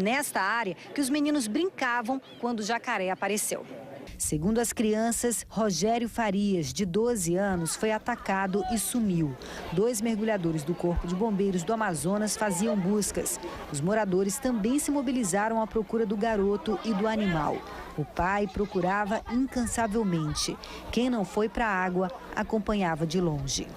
Nesta área que os meninos brincavam quando o jacaré apareceu. Segundo as crianças, Rogério Farias, de 12 anos, foi atacado e sumiu. 2 mergulhadores do Corpo de Bombeiros do Amazonas faziam buscas. Os moradores também se mobilizaram à procura do garoto e do animal. O pai procurava incansavelmente. Quem não foi para a água acompanhava de longe.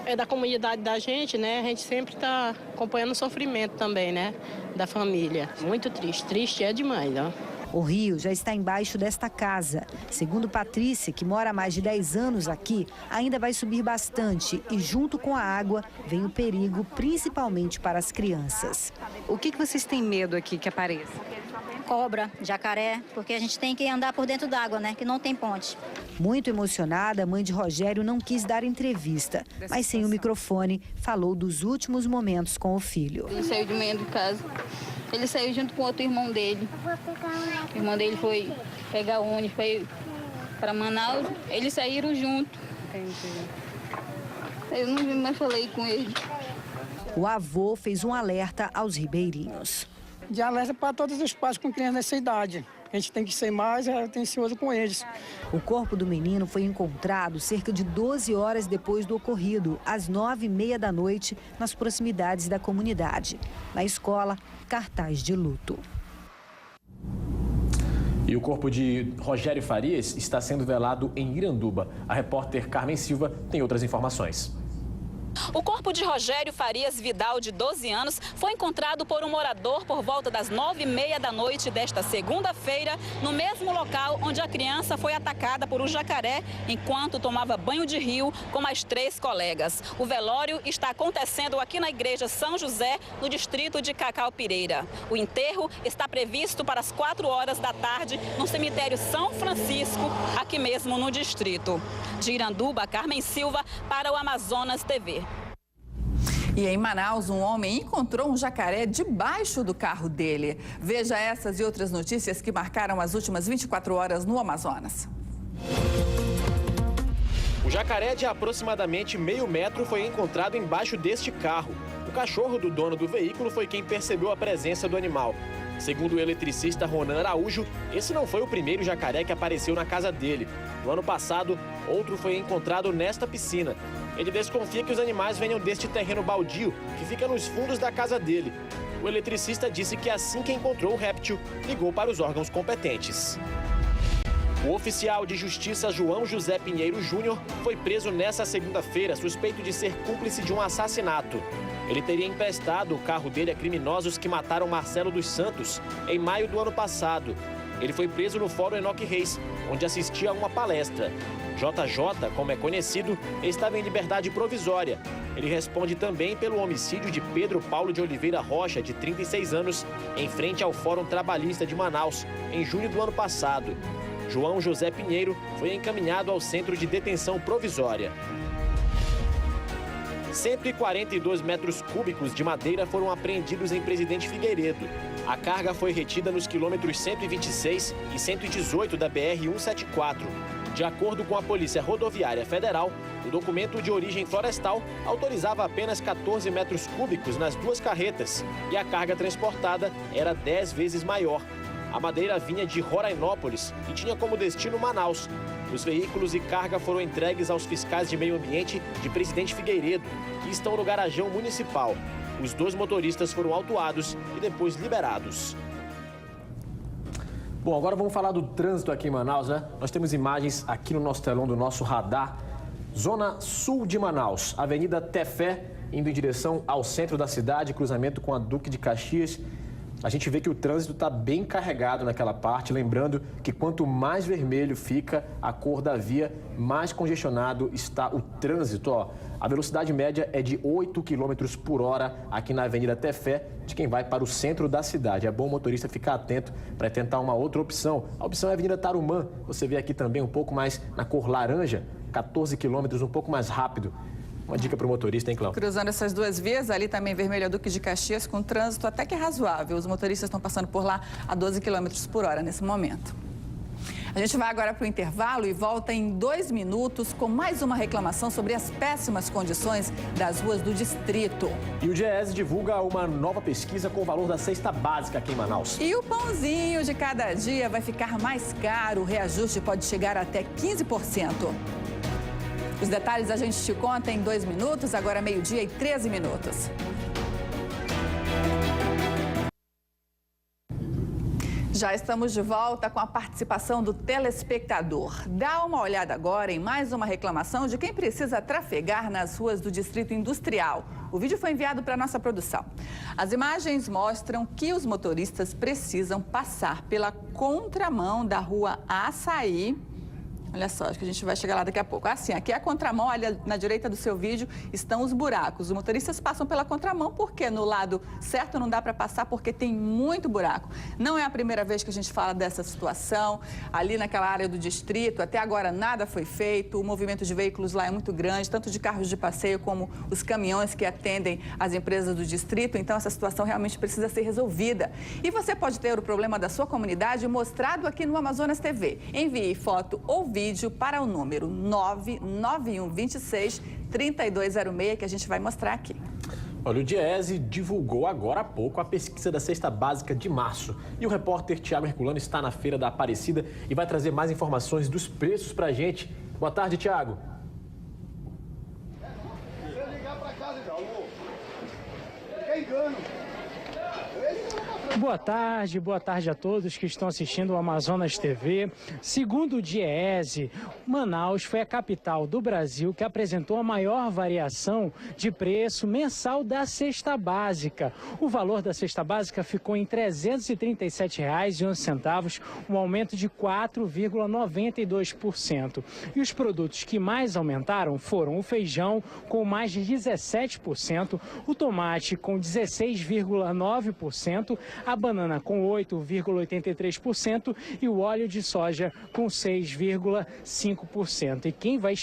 É da comunidade da gente, né? A gente sempre está acompanhando o sofrimento também, né? Da família. Muito triste. Triste é demais, ó. O rio já está embaixo desta casa. Segundo Patrícia, que mora há mais de 10 anos aqui, ainda vai subir bastante e junto com a água vem o perigo, principalmente para as crianças. O que vocês têm medo aqui que apareça? Cobra, jacaré, porque a gente tem que andar por dentro d'água, né? Que não tem ponte. Muito emocionada, a mãe de Rogério não quis dar entrevista, mas sem o microfone falou dos últimos momentos com o filho. Ele saiu de manhã de casa. Ele saiu junto com outro irmão dele. O irmão dele foi pegar o ônibus, foi para Manaus. Eles saíram junto. Eu não mais falei com ele. O avô fez um alerta aos ribeirinhos. De alerta para todos os pais com crianças nessa idade. A gente tem que ser mais atencioso com eles. O corpo do menino foi encontrado cerca de 12 horas depois do ocorrido, às 9h30 da noite, nas proximidades da comunidade. Na escola, cartaz de luto. E o corpo de Rogério Farias está sendo velado em Iranduba. A repórter Carmen Silva tem outras informações. O corpo de Rogério Farias Vidal, de 12 anos, foi encontrado por um morador por volta das 9h30 da noite desta segunda-feira, no mesmo local onde a criança foi atacada por um jacaré enquanto tomava banho de rio com mais 3 colegas. O velório está acontecendo aqui na Igreja São José, no distrito de Cacau-Pireira. O enterro está previsto para as 4 horas da tarde no cemitério São Francisco, aqui mesmo no distrito. De Iranduba, Carmen Silva, para o Amazonas TV. E em Manaus, um homem encontrou um jacaré debaixo do carro dele. Veja essas e outras notícias que marcaram as últimas 24 horas no Amazonas. O jacaré de aproximadamente meio metro foi encontrado embaixo deste carro. O cachorro do dono do veículo foi quem percebeu a presença do animal. Segundo o eletricista Ronan Araújo, esse não foi o primeiro jacaré que apareceu na casa dele. No ano passado, outro foi encontrado nesta piscina. Ele desconfia que os animais venham deste terreno baldio, que fica nos fundos da casa dele. O eletricista disse que assim que encontrou o réptil, ligou para os órgãos competentes. O oficial de justiça João José Pinheiro Júnior foi preso nesta segunda-feira, suspeito de ser cúmplice de um assassinato. Ele teria emprestado o carro dele a criminosos que mataram Marcelo dos Santos em maio do ano passado. Ele foi preso no Fórum Enoque Reis, onde assistia a uma palestra. JJ, como é conhecido, estava em liberdade provisória. Ele responde também pelo homicídio de Pedro Paulo de Oliveira Rocha, de 36 anos, em frente ao Fórum Trabalhista de Manaus, em junho do ano passado. João José Pinheiro foi encaminhado ao Centro de Detenção Provisória. 142 metros cúbicos de madeira foram apreendidos em Presidente Figueiredo. A carga foi retida nos quilômetros 126 e 118 da BR-174. De acordo com a Polícia Rodoviária Federal, o documento de origem florestal autorizava apenas 14 metros cúbicos nas 2 carretas e a carga transportada era 10 vezes maior. A madeira vinha de Rorainópolis e tinha como destino Manaus. Os veículos e carga foram entregues aos fiscais de meio ambiente de Presidente Figueiredo, que estão no garajão municipal. Os 2 motoristas foram autuados e depois liberados. Bom, agora vamos falar do trânsito aqui em Manaus, né? Nós temos imagens aqui no nosso telão do nosso radar. Zona sul de Manaus, Avenida Tefé, indo em direção ao centro da cidade, cruzamento com a Duque de Caxias. A gente vê que o trânsito está bem carregado naquela parte, lembrando que quanto mais vermelho fica a cor da via, mais congestionado está o trânsito. Ó, a velocidade média é de 8 km por hora aqui na Avenida Tefé, de quem vai para o centro da cidade. É bom o motorista ficar atento para tentar uma outra opção. A opção é a Avenida Tarumã, você vê aqui também um pouco mais na cor laranja, 14 km, um pouco mais rápido. Uma dica para o motorista, hein, Cláudio? Cruzando essas 2 vias, ali também vermelho a Duque de Caxias, com trânsito até que razoável. Os motoristas estão passando por lá a 12 km por hora nesse momento. A gente vai agora para o intervalo e volta em 2 minutos com mais uma reclamação sobre as péssimas condições das ruas do distrito. E o Diese divulga uma nova pesquisa com o valor da cesta básica aqui em Manaus. E o pãozinho de cada dia vai ficar mais caro. O reajuste pode chegar até 15%. Os detalhes a gente te conta em 2 minutos, agora 12:13. Já estamos de volta com a participação do telespectador. Dá uma olhada agora em mais uma reclamação de quem precisa trafegar nas ruas do Distrito Industrial. O vídeo foi enviado para a nossa produção. As imagens mostram que os motoristas precisam passar pela contramão da rua Açaí. Olha só, acho que a gente vai chegar lá daqui a pouco. Assim, aqui é a contramão, olha, na direita do seu vídeo estão os buracos. Os motoristas passam pela contramão porque no lado certo não dá para passar porque tem muito buraco. Não é a primeira vez que a gente fala dessa situação. Ali naquela área do distrito, até agora nada foi feito. O movimento de veículos lá é muito grande, tanto de carros de passeio como os caminhões que atendem as empresas do distrito. Então, essa situação realmente precisa ser resolvida. E você pode ter o problema da sua comunidade mostrado aqui no Amazonas TV. Envie foto ou vídeo para o número 99126-3206 que a gente vai mostrar aqui. Olha, o Diese divulgou agora há pouco a pesquisa da cesta básica de março. E o repórter Tiago Herculano está na Feira da Aparecida e vai trazer mais informações dos preços para a gente. Boa tarde, Tiago. Boa tarde a todos que estão assistindo o Amazonas TV. Segundo o Diese, Manaus foi a capital do Brasil que apresentou a maior variação de preço mensal da cesta básica. O valor da cesta básica ficou em R$ 337,11, um aumento de 4,92%. E os produtos que mais aumentaram foram o feijão, com mais de 17%, o tomate com 16,9%, a banana com 8,83% e o óleo de soja com 6,5%. E quem vai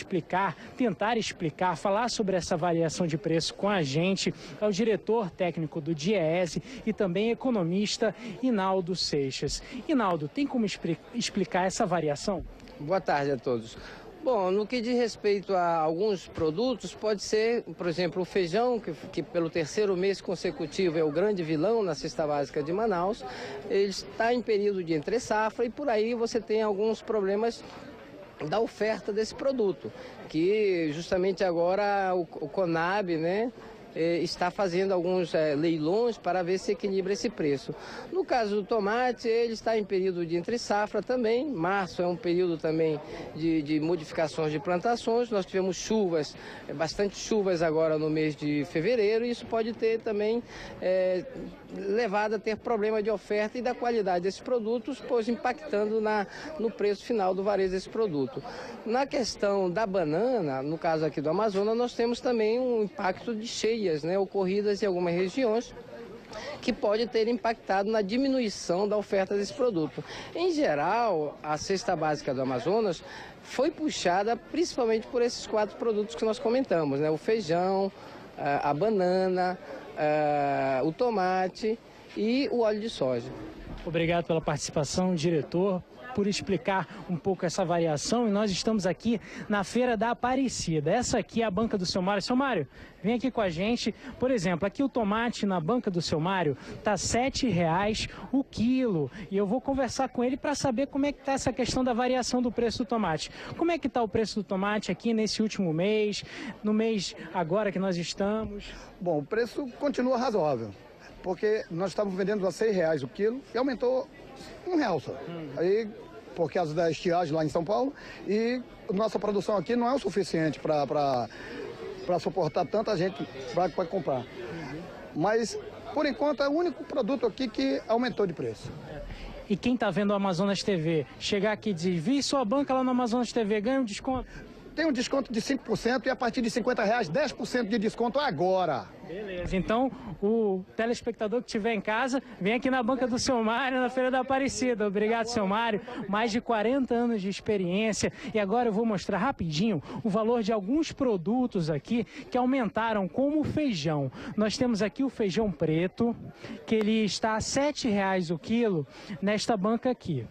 tentar explicar, falar sobre essa variação de preço com a gente é o diretor técnico do Diese e também economista Inaldo Seixas. Inaldo, tem como explicar essa variação? Boa tarde a todos. Bom, no que diz respeito a alguns produtos, pode ser, por exemplo, o feijão, que pelo 3º mês consecutivo é o grande vilão na cesta básica de Manaus. Ele está em período de entre-safra e por aí você tem alguns problemas da oferta desse produto, que justamente agora o Conab, né, está fazendo alguns leilões para ver se equilibra esse preço. No caso do tomate, ele está em período de entre-safra também. Março é um período também de modificações de plantações. Nós tivemos chuvas, bastante chuvas agora no mês de fevereiro, e isso pode ter também levado a ter problema de oferta e da qualidade desses produtos, pois impactando no preço final do varejo desse produto. Na questão da banana, no caso aqui do Amazonas, nós temos também um impacto de cheias, né, ocorridas em algumas regiões, que pode ter impactado na diminuição da oferta desse produto. Em geral, a cesta básica do Amazonas foi puxada principalmente por esses 4 produtos que nós comentamos, né? O feijão, a banana, o tomate e o óleo de soja. Obrigado pela participação, diretor, por explicar um pouco essa variação. E nós estamos aqui na Feira da Aparecida. Essa aqui é a banca do seu Mário. Seu Mário, vem aqui com a gente. Por exemplo, aqui o tomate na banca do seu Mário está R$ 7,00 o quilo. E eu vou conversar com ele para saber como é que está essa questão da variação do preço do tomate. Como é que está o preço do tomate aqui nesse último mês, no mês agora que nós estamos? Bom, o preço continua razoável, porque nós estávamos vendendo a R$ 6,00 o quilo e aumentou R$ 1 só. Aí, por causa da estiagem lá em São Paulo, e nossa produção aqui não é o suficiente para suportar tanta gente para comprar. Mas, por enquanto, é o único produto aqui que aumentou de preço. E quem está vendo o Amazonas TV, chegar aqui e dizer, vi sua banca lá no Amazonas TV, ganha um desconto? Tem um desconto de 5% e a partir de R$ 50,00, 10% de desconto agora. Beleza, então o telespectador que estiver em casa, vem aqui na banca do seu Mário, na Feira da Aparecida. Obrigado, seu Mário. Mais de 40 anos de experiência. E agora eu vou mostrar rapidinho o valor de alguns produtos aqui que aumentaram, como o feijão. Nós temos aqui o feijão preto, que ele está a R$ 7,00 o quilo nesta banca aqui.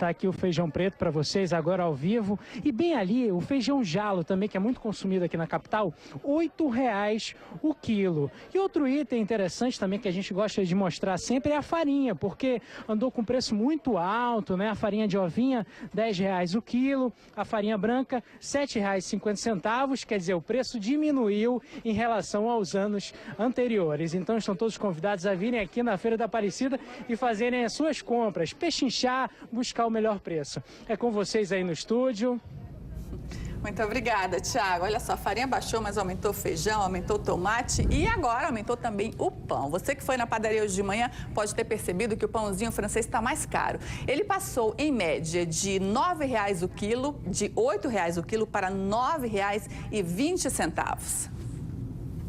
Tá aqui o feijão preto para vocês agora ao vivo. E bem ali, o feijão jalo também, que é muito consumido aqui na capital, R$ 8,00 o quilo. E outro item interessante também que a gente gosta de mostrar sempre é a farinha, porque andou com preço muito alto, né? A farinha de ovinha, R$ 10,00 o quilo. A farinha branca, R$ 7,50. Quer dizer, o preço diminuiu em relação aos anos anteriores. Então estão todos convidados a virem aqui na Feira da Aparecida e fazerem as suas compras, pechinchar, buscar o melhor preço. É com vocês aí no estúdio. Muito obrigada, Thiago. Olha só, a farinha baixou, mas aumentou o feijão, aumentou o tomate e agora aumentou também o pão. Você que foi na padaria hoje de manhã pode ter percebido que o pãozinho francês está mais caro. Ele passou, em média, de R$ 9,00 o quilo, de R$ 8,00 o quilo para R$ 9,20.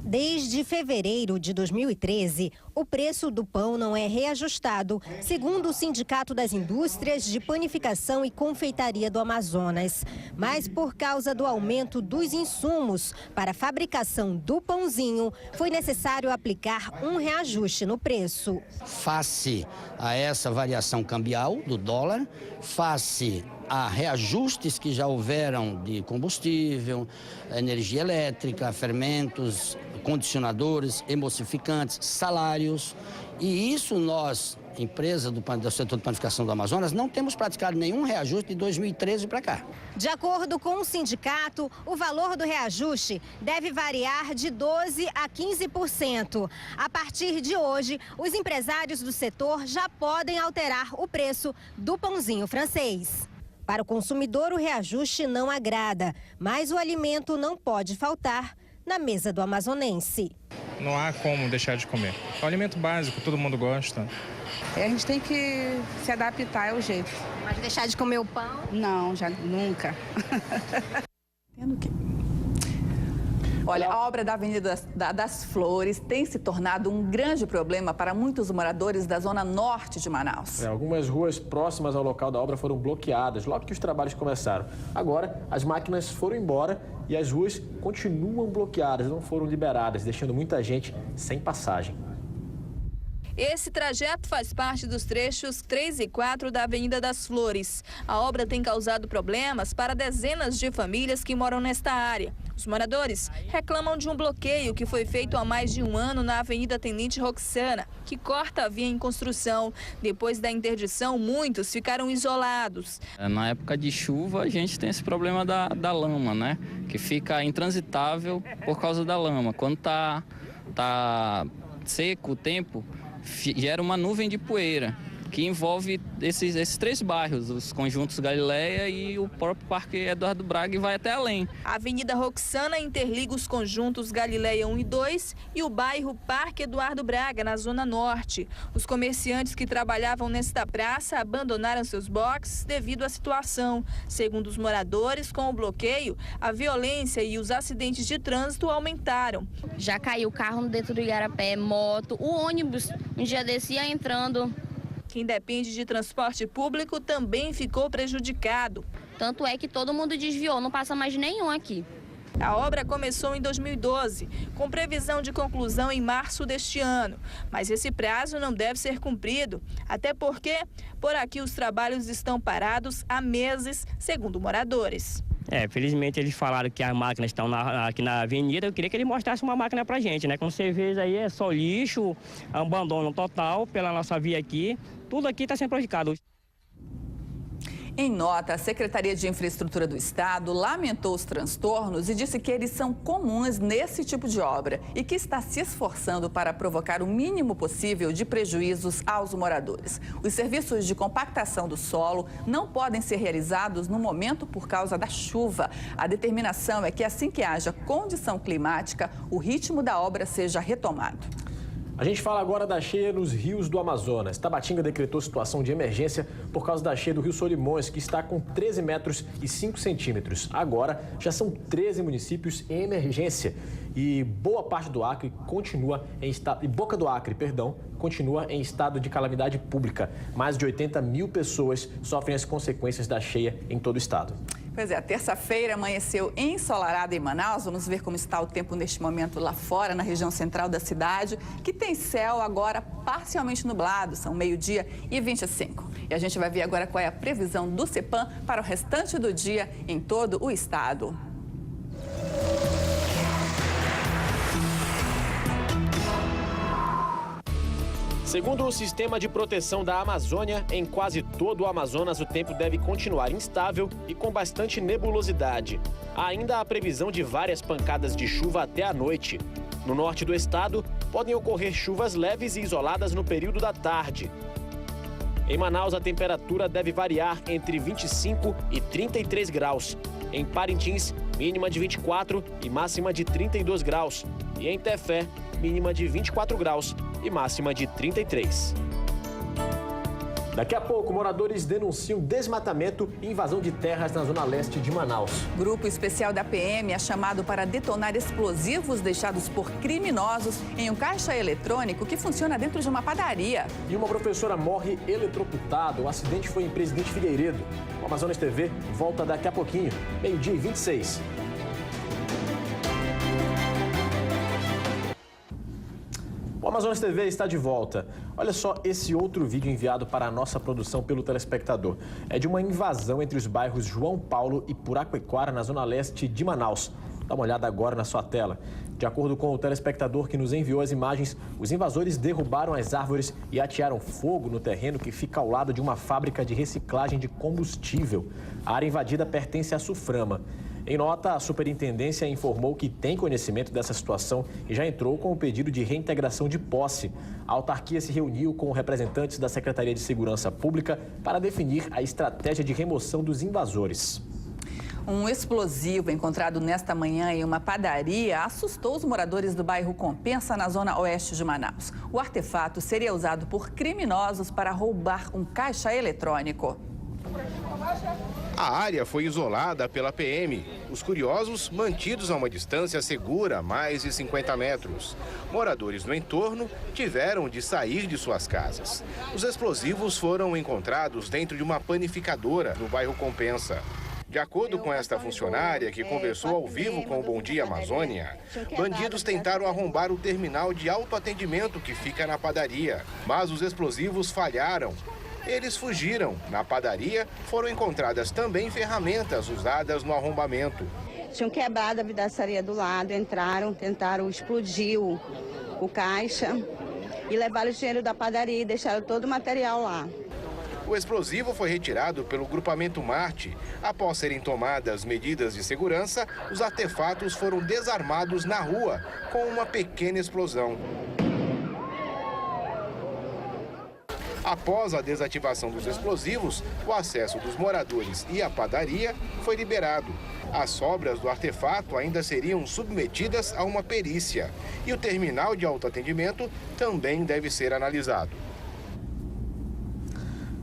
Desde fevereiro de 2013, o preço do pão não é reajustado, segundo o Sindicato das Indústrias de Panificação e Confeitaria do Amazonas. Mas por causa do aumento dos insumos para a fabricação do pãozinho, foi necessário aplicar um reajuste no preço. Face a essa variação cambial do dólar, face a reajustes que já houveram de combustível, energia elétrica, fermentos, condicionadores, emulsificantes, salários. E isso nós, empresa do setor de panificação do Amazonas, não temos praticado nenhum reajuste de 2013 para cá. De acordo com o sindicato, o valor do reajuste deve variar de 12% a 15%. A partir de hoje, os empresários do setor já podem alterar o preço do pãozinho francês. Para o consumidor, o reajuste não agrada, mas o alimento não pode faltar na mesa do amazonense. Não há como deixar de comer. É um alimento básico, todo mundo gosta. A gente tem que se adaptar, é o jeito. Mas deixar de comer o pão? Não, já nunca. Tendo que... Olha, a obra da Avenida das Flores tem se tornado um grande problema para muitos moradores da zona norte de Manaus. Algumas ruas próximas ao local da obra foram bloqueadas logo que os trabalhos começaram. Agora, as máquinas foram embora e as ruas continuam bloqueadas, não foram liberadas, deixando muita gente sem passagem. Esse trajeto faz parte dos trechos 3 e 4 da Avenida das Flores. A obra tem causado problemas para dezenas de famílias que moram nesta área. Os moradores reclamam de um bloqueio que foi feito há mais de um ano na Avenida Tenente Roxana, que corta a via em construção. Depois da interdição, muitos ficaram isolados. Na época de chuva, a gente tem esse problema da lama, né? Que fica intransitável por causa da lama. Quando tá seco o tempo, gera uma nuvem de poeira que envolve esses 3 bairros, os conjuntos Galileia e o próprio Parque Eduardo Braga, e vai até além. A Avenida Roxana interliga os conjuntos Galileia 1 e 2 e o bairro Parque Eduardo Braga, na Zona Norte. Os comerciantes que trabalhavam nesta praça abandonaram seus boxes devido à situação. Segundo os moradores, com o bloqueio, a violência e os acidentes de trânsito aumentaram. Já caiu carro dentro do Igarapé, moto, o ônibus um dia descia entrando. Quem depende de transporte público também ficou prejudicado. Tanto é que todo mundo desviou, não passa mais nenhum aqui. A obra começou em 2012, com previsão de conclusão em março deste ano. Mas esse prazo não deve ser cumprido, até porque por aqui os trabalhos estão parados há meses, segundo moradores. Felizmente eles falaram que as máquinas estão aqui na avenida. Eu queria que ele mostrasse uma máquina pra gente, né? Como você vê aí, é só lixo, abandono total pela nossa via aqui. Tudo aqui está sendo prejudicado. Em nota, a Secretaria de Infraestrutura do Estado lamentou os transtornos e disse que eles são comuns nesse tipo de obra e que está se esforçando para provocar o mínimo possível de prejuízos aos moradores. Os serviços de compactação do solo não podem ser realizados no momento por causa da chuva. A determinação é que assim que haja condição climática, o ritmo da obra seja retomado. A gente fala agora da cheia nos rios do Amazonas. Tabatinga decretou situação de emergência por causa da cheia do Rio Solimões, que está com 13 metros e 5 centímetros. Agora, já são 13 municípios em emergência. E boa parte do Acre continua em estado... E Boca do Acre, continua em estado de calamidade pública. Mais de 80 mil pessoas sofrem as consequências da cheia em todo o estado. Pois é, a terça-feira amanheceu ensolarada em Manaus. Vamos ver como está o tempo neste momento lá fora, na região central da cidade, que tem céu agora parcialmente nublado. São 12h25. E a gente vai ver agora qual é a previsão do CEPAM para o restante do dia em todo o estado. Segundo o Sistema de Proteção da Amazônia, em quase todo o Amazonas o tempo deve continuar instável e com bastante nebulosidade. Há ainda a previsão de várias pancadas de chuva até a noite. No norte do estado, podem ocorrer chuvas leves e isoladas no período da tarde. Em Manaus, a temperatura deve variar entre 25 e 33 graus. Em Parintins, mínima de 24 e máxima de 32 graus. E em Tefé, mínima de 24 graus e máxima de 33. Daqui a pouco, moradores denunciam desmatamento e invasão de terras na zona leste de Manaus. Grupo especial da PM é chamado para detonar explosivos deixados por criminosos em um caixa eletrônico que funciona dentro de uma padaria. E uma professora morre eletrocutada. O acidente foi em Presidente Figueiredo. O Amazonas TV volta daqui a pouquinho, 12h26. O Amazonas TV está de volta. Olha só esse outro vídeo enviado para a nossa produção pelo telespectador. É de uma invasão entre os bairros João Paulo e Puraquequara, na zona leste de Manaus. Dá uma olhada agora na sua tela. De acordo com o telespectador que nos enviou as imagens, os invasores derrubaram as árvores e atearam fogo no terreno que fica ao lado de uma fábrica de reciclagem de combustível. A área invadida pertence à Suframa. Em nota, a superintendência informou que tem conhecimento dessa situação e já entrou com o pedido de reintegração de posse. A autarquia se reuniu com representantes da Secretaria de Segurança Pública para definir a estratégia de remoção dos invasores. Um explosivo encontrado nesta manhã em uma padaria assustou os moradores do bairro Compensa, na zona oeste de Manaus. O artefato seria usado por criminosos para roubar um caixa eletrônico. A área foi isolada pela PM. Os curiosos mantidos a uma distância segura, mais de 50 metros. Moradores no entorno tiveram de sair de suas casas. Os explosivos foram encontrados dentro de uma panificadora no bairro Compensa. De acordo com esta funcionária, que conversou ao vivo com o Bom Dia Amazônia, bandidos tentaram arrombar o terminal de autoatendimento que fica na padaria, mas os explosivos falharam. Eles fugiram. Na padaria foram encontradas também ferramentas usadas no arrombamento. Tinham quebrado a vidraçaria do lado, entraram, tentaram explodir o caixa e levaram o dinheiro da padaria e deixaram todo o material lá. O explosivo foi retirado pelo grupamento Marte. Após serem tomadas medidas de segurança, os artefatos foram desarmados na rua com uma pequena explosão. Após a desativação dos explosivos, o acesso dos moradores e a padaria foi liberado. As sobras do artefato ainda seriam submetidas a uma perícia. E o terminal de autoatendimento também deve ser analisado.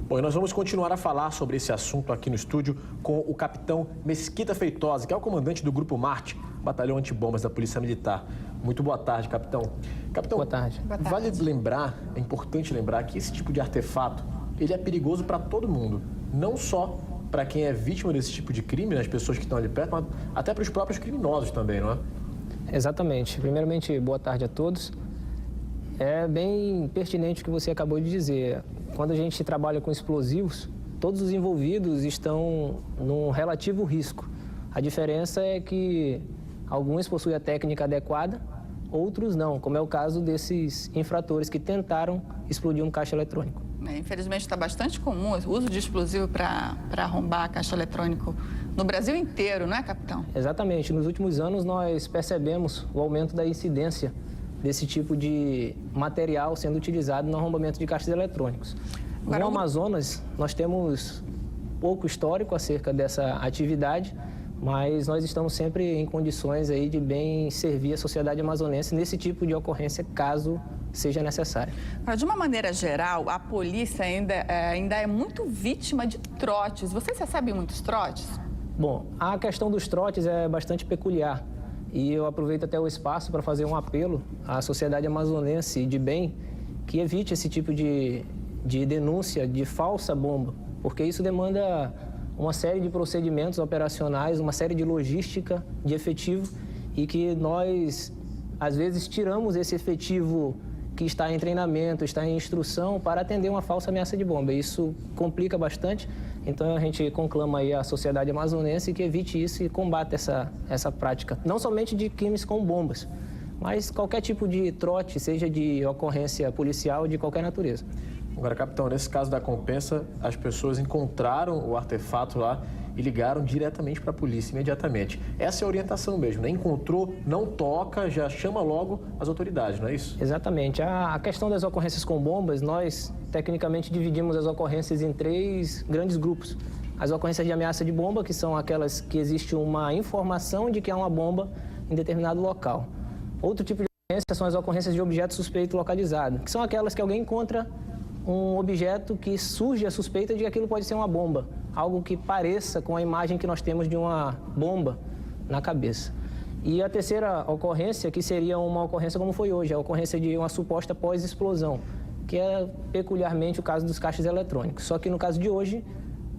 Bom, e nós vamos continuar a falar sobre esse assunto aqui no estúdio com o capitão Mesquita Feitosa, que é o comandante do Grupo Marte, Batalhão Antibombas da Polícia Militar. Muito boa tarde, capitão. Capitão, boa tarde. Vale lembrar, é importante lembrar que esse tipo de artefato, ele é perigoso para todo mundo. Não só para quem é vítima desse tipo de crime, né, as pessoas que estão ali perto, mas até para os próprios criminosos também, não é? Exatamente. Primeiramente, boa tarde a todos. É bem pertinente o que você acabou de dizer. Quando a gente trabalha com explosivos, todos os envolvidos estão num relativo risco. A diferença é que alguns possuem a técnica adequada, outros não, como é o caso desses infratores que tentaram explodir um caixa eletrônico. Infelizmente está bastante comum o uso de explosivo para arrombar caixa eletrônico no Brasil inteiro, não é, capitão? Exatamente. Nos últimos anos nós percebemos o aumento da incidência desse tipo de material sendo utilizado no arrombamento de caixas eletrônicos. No Amazonas, nós temos pouco histórico acerca dessa atividade, mas nós estamos sempre em condições aí de bem servir a sociedade amazonense nesse tipo de ocorrência, caso seja necessário. Mas, de uma maneira geral, a polícia ainda é muito vítima de trotes. Vocês recebem muitos trotes? Bom, a questão dos trotes é bastante peculiar. E eu aproveito até o espaço para fazer um apelo à sociedade amazonense de bem que evite esse tipo de denúncia de falsa bomba, porque isso demanda uma série de procedimentos operacionais, uma série de logística de efetivo e que nós, às vezes, tiramos esse efetivo que está em treinamento, está em instrução, para atender uma falsa ameaça de bomba. Isso complica bastante, então a gente conclama aí a sociedade amazonense que evite isso e combate essa prática, não somente de crimes com bombas, mas qualquer tipo de trote, seja de ocorrência policial de qualquer natureza. Agora, capitão, nesse caso da Compensa, as pessoas encontraram o artefato lá e ligaram diretamente para a polícia, imediatamente. Essa é a orientação mesmo, né? Encontrou, não toca, já chama logo as autoridades, não é isso? Exatamente. A questão das ocorrências com bombas, nós tecnicamente dividimos as ocorrências em 3 grandes grupos. As ocorrências de ameaça de bomba, que são aquelas que existe uma informação de que há uma bomba em determinado local. Outro tipo de ocorrência são as ocorrências de objeto suspeito localizado, que são aquelas que alguém encontra um objeto que surge a suspeita de que aquilo pode ser uma bomba, algo que pareça com a imagem que nós temos de uma bomba na cabeça. E a terceira ocorrência, que seria uma ocorrência como foi hoje, a ocorrência de uma suposta pós-explosão, que é peculiarmente o caso dos caixas eletrônicos. Só que no caso de hoje,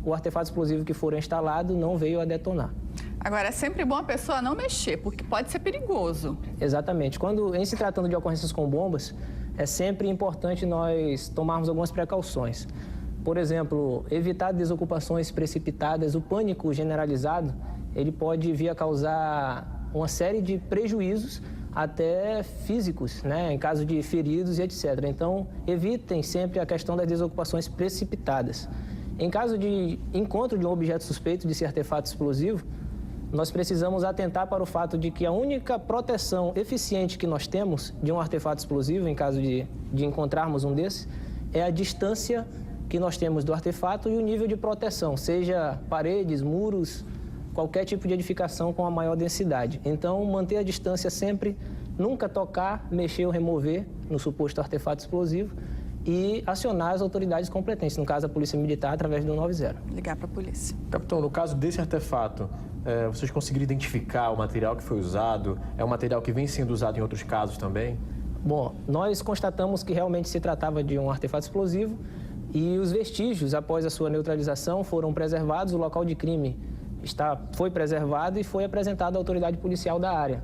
o artefato explosivo que for instalado não veio a detonar. Agora, é sempre bom a pessoa não mexer, porque pode ser perigoso. Exatamente. Quando, em se tratando de ocorrências com bombas, é sempre importante nós tomarmos algumas precauções. Por exemplo, evitar desocupações precipitadas, o pânico generalizado, ele pode vir a causar uma série de prejuízos, até físicos, né, em caso de feridos e etc. Então, evitem sempre a questão das desocupações precipitadas. Em caso de encontro de um objeto suspeito de ser artefato explosivo, nós precisamos atentar para o fato de que a única proteção eficiente que nós temos de um artefato explosivo, em caso de encontrarmos um desses, é a distância que nós temos do artefato e o nível de proteção, seja paredes, muros, qualquer tipo de edificação com a maior densidade. Então, manter a distância sempre, nunca tocar, mexer ou remover no suposto artefato explosivo e acionar as autoridades competentes, no caso a Polícia Militar, através do 90. Ligar para a polícia. Capitão, no caso desse artefato, vocês conseguiram identificar o material que foi usado? É um material que vem sendo usado em outros casos também? Bom, nós constatamos que realmente se tratava de um artefato explosivo e os vestígios, após a sua neutralização, foram preservados, o local de crime foi preservado e foi apresentado à autoridade policial da área.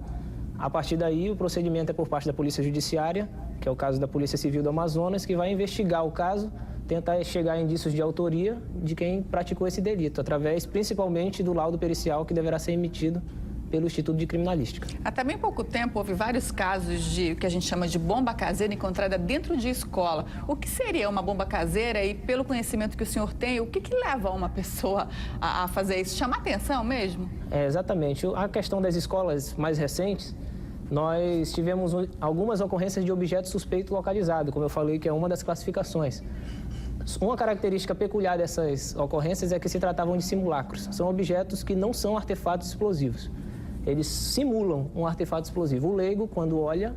A partir daí, o procedimento é por parte da Polícia Judiciária, que é o caso da Polícia Civil do Amazonas, que vai investigar o caso, tentar chegar a indícios de autoria de quem praticou esse delito, através principalmente do laudo pericial que deverá ser emitido pelo Instituto de Criminalística. Até bem pouco tempo houve vários casos de que a gente chama de bomba caseira encontrada dentro de escola. O que seria uma bomba caseira e, pelo conhecimento que o senhor tem, o que leva uma pessoa a fazer isso? Chamar atenção mesmo? Exatamente. A questão das escolas mais recentes, nós tivemos algumas ocorrências de objeto suspeito localizado, como eu falei, que é uma das classificações. Uma característica peculiar dessas ocorrências é que se tratavam de simulacros. São objetos que não são artefatos explosivos. Eles simulam um artefato explosivo. O leigo, quando olha,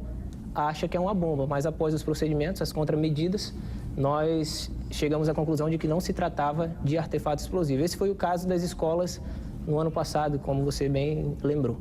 acha que é uma bomba, mas após os procedimentos, as contramedidas, nós chegamos à conclusão de que não se tratava de artefato explosivo. Esse foi o caso das escolas no ano passado, como você bem lembrou.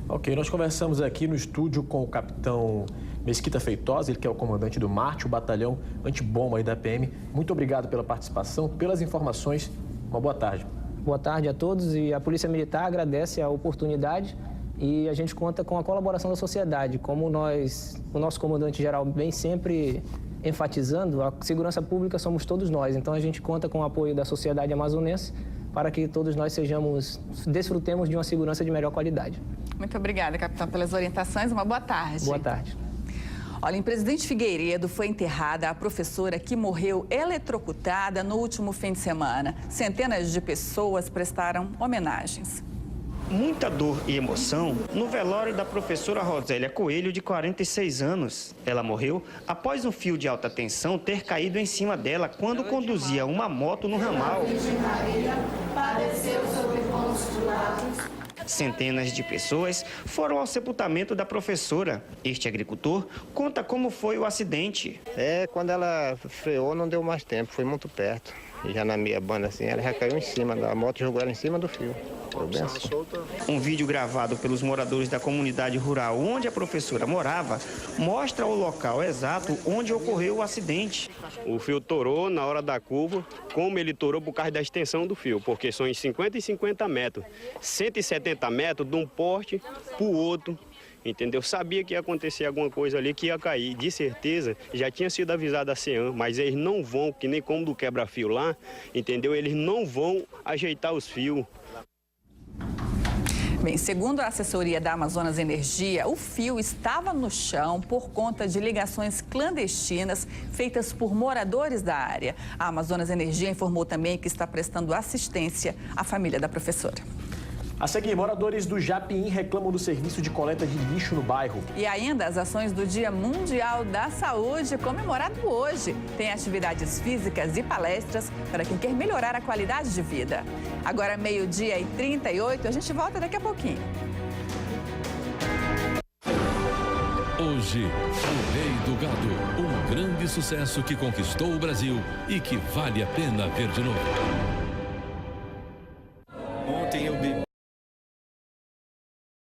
Ok, nós conversamos aqui no estúdio com o capitão Mesquita Feitosa, ele que é o comandante do MARTE, o batalhão antibomba aí da PM. Muito obrigado pela participação, pelas informações. Uma boa tarde. Boa tarde a todos e a Polícia Militar agradece a oportunidade e a gente conta com a colaboração da sociedade. Como o nosso comandante-geral vem sempre enfatizando, a segurança pública somos todos nós. Então a gente conta com o apoio da sociedade amazonense para que todos nós desfrutemos de uma segurança de melhor qualidade. Muito obrigada, capitão, pelas orientações. Uma boa tarde. Boa tarde. Olha, em Presidente Figueiredo foi enterrada a professora que morreu eletrocutada no último fim de semana. Centenas de pessoas prestaram homenagens. Muita dor e emoção no velório da professora Rosélia Coelho, de 46 anos. Ela morreu após um fio de alta tensão ter caído em cima dela quando conduzia uma moto no ramal. Centenas de pessoas foram ao sepultamento da professora. Este agricultor conta como foi o acidente. Quando ela freou não deu mais tempo, foi muito perto. E já na minha banda assim, ela já caiu em cima, a moto jogou ela em cima do fio. Um vídeo gravado pelos moradores da comunidade rural onde a professora morava mostra o local exato onde ocorreu o acidente. O fio torou na hora da curva, como ele torou por causa da extensão do fio, porque são em 50 e 50 metros, 170 metros de um poste para o outro. Entendeu? Sabia que ia acontecer alguma coisa ali, que ia cair. De certeza, já tinha sido avisado a CEAM, mas eles não vão, que nem como do quebra-fio lá, entendeu? Eles não vão ajeitar os fios. Bem, segundo a assessoria da Amazonas Energia, o fio estava no chão por conta de ligações clandestinas feitas por moradores da área. A Amazonas Energia informou também que está prestando assistência à família da professora. A seguir, moradores do Japim reclamam do serviço de coleta de lixo no bairro. E ainda as ações do Dia Mundial da Saúde, comemorado hoje. Tem atividades físicas e palestras para quem quer melhorar a qualidade de vida. Agora, 12h38, a gente volta daqui a pouquinho. Hoje, o Rei do Gado, um grande sucesso que conquistou o Brasil e que vale a pena ver de novo.